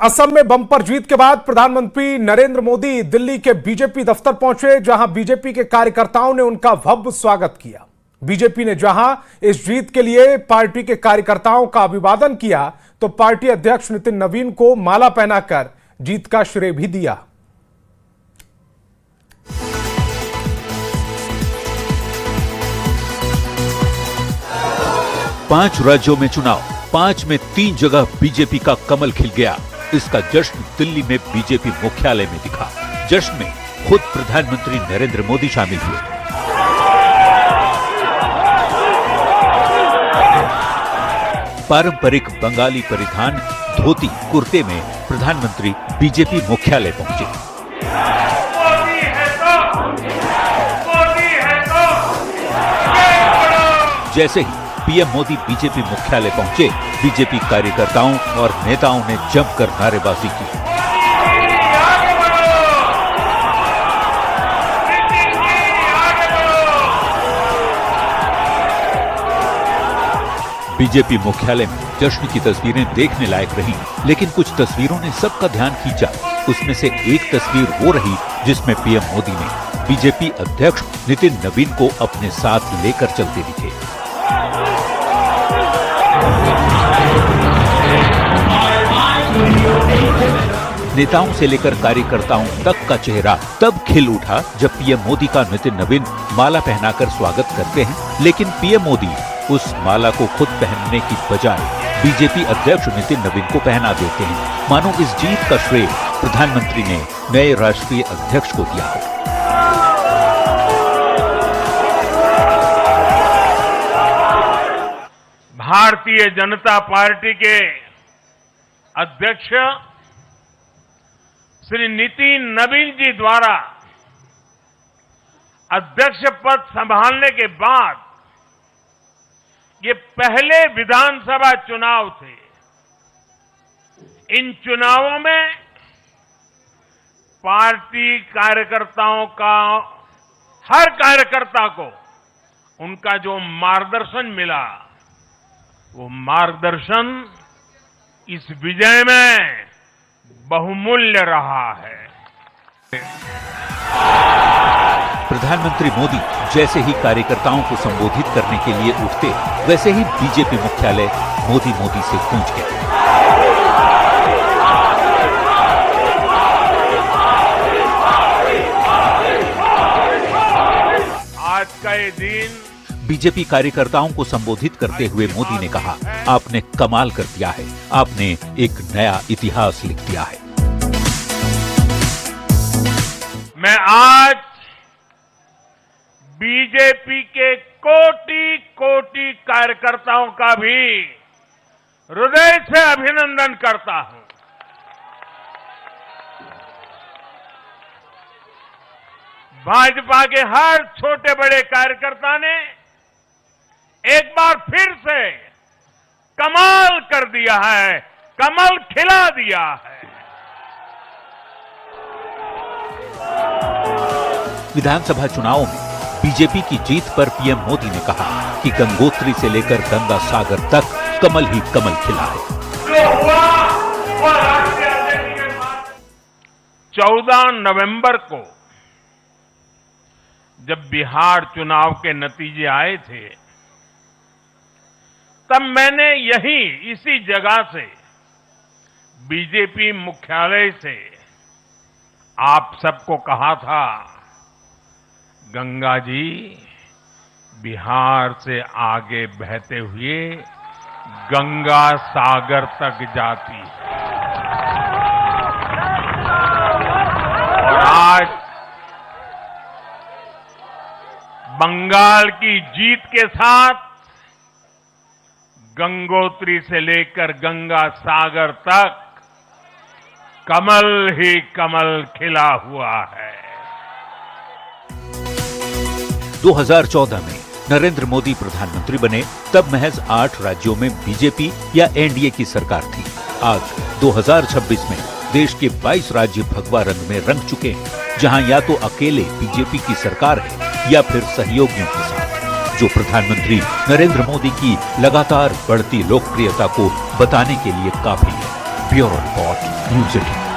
असम में बम्पर जीत के बाद प्रधानमंत्री नरेंद्र मोदी दिल्ली के बीजेपी दफ्तर पहुंचे, जहां बीजेपी के कार्यकर्ताओं ने उनका भव्य स्वागत किया। बीजेपी ने जहां इस जीत के लिए पार्टी के कार्यकर्ताओं का अभिवादन किया, तो पार्टी अध्यक्ष नितिन नवीन को माला पहनाकर जीत का श्रेय भी दिया। पांच राज्यों में चुनाव, 5 में 3 जगह बीजेपी का कमल खिल गया। इसका जश्न दिल्ली में बीजेपी मुख्यालय में दिखा। जश्न में खुद प्रधानमंत्री नरेंद्र मोदी शामिल हुए। पारंपरिक बंगाली परिधान धोती कुर्ते में प्रधानमंत्री बीजेपी मुख्यालय पहुंचे। जैसे ही पीएम मोदी बीजेपी मुख्यालय पहुंचे, बीजेपी कार्यकर्ताओं और नेताओं ने जमकर नारेबाजी की। बीजेपी मुख्यालय में जश्न की तस्वीरें देखने लायक रही, लेकिन कुछ तस्वीरों ने सबका ध्यान खींचा। उसमें से एक तस्वीर वो रही जिसमें पीएम मोदी ने बीजेपी अध्यक्ष नितिन नवीन को अपने साथ लेकर चलते दिखे। नेताओं से लेकर कार्यकर्ताओं तक का चेहरा तब खिल उठा जब पीएम मोदी का नितिन नवीन माला पहनाकर स्वागत करते हैं, लेकिन पीएम मोदी उस माला को खुद पहनने की बजाय बीजेपी अध्यक्ष नितिन नवीन को पहना देते हैं, मानो इस जीत का श्रेय प्रधानमंत्री ने नए राष्ट्रीय अध्यक्ष को दिया हो। भारतीय जनता पार्टी के अध्यक्ष श्री नितिन नवीन जी द्वारा अध्यक्ष पद संभालने के बाद ये पहले विधानसभा चुनाव थे। इन चुनावों में पार्टी कार्यकर्ताओं का, हर कार्यकर्ता को उनका जो मार्गदर्शन मिला, वो मार्गदर्शन इस विजय में बहुमूल्य रहा है। प्रधानमंत्री मोदी जैसे ही कार्यकर्ताओं को संबोधित करने के लिए उठते, वैसे ही बीजेपी मुख्यालय मोदी मोदी से गूंज गया। आज का ये दिन बीजेपी कार्यकर्ताओं को संबोधित करते हुए मोदी ने कहा, आपने कमाल कर दिया है, आपने एक नया इतिहास लिख दिया है। मैं आज बीजेपी के कोटि-कोटि कार्यकर्ताओं का भी हृदय से अभिनंदन करता हूं। भाजपा के हर छोटे बड़े कार्यकर्ता ने एक बार फिर से कमाल कर दिया है, कमल खिला दिया है। विधानसभा चुनावों में बीजेपी की जीत पर पीएम मोदी ने कहा कि गंगोत्री से लेकर गंगा सागर तक कमल ही कमल खिला है। 14 नवंबर को जब बिहार चुनाव के नतीजे आए थे, तब मैंने यही इसी जगह से बीजेपी मुख्यालय से आप सबको कहा था, गंगा जी बिहार से आगे बहते हुए गंगा सागर तक जाती है। और आज बंगाल की जीत के साथ गंगोत्री से लेकर गंगा सागर तक कमल ही कमल खिला हुआ है। 2014 में नरेंद्र मोदी प्रधानमंत्री बने, तब महज 8 राज्यों में बीजेपी या एनडीए की सरकार थी। आज 2026 में देश के 22 राज्य भगवा रंग में रंग चुके हैं, जहां या तो अकेले बीजेपी की सरकार है या फिर सहयोगियों के साथ, जो प्रधानमंत्री नरेंद्र मोदी की लगातार बढ़ती लोकप्रियता को बताने के लिए काफी है। Bureau report, news 18।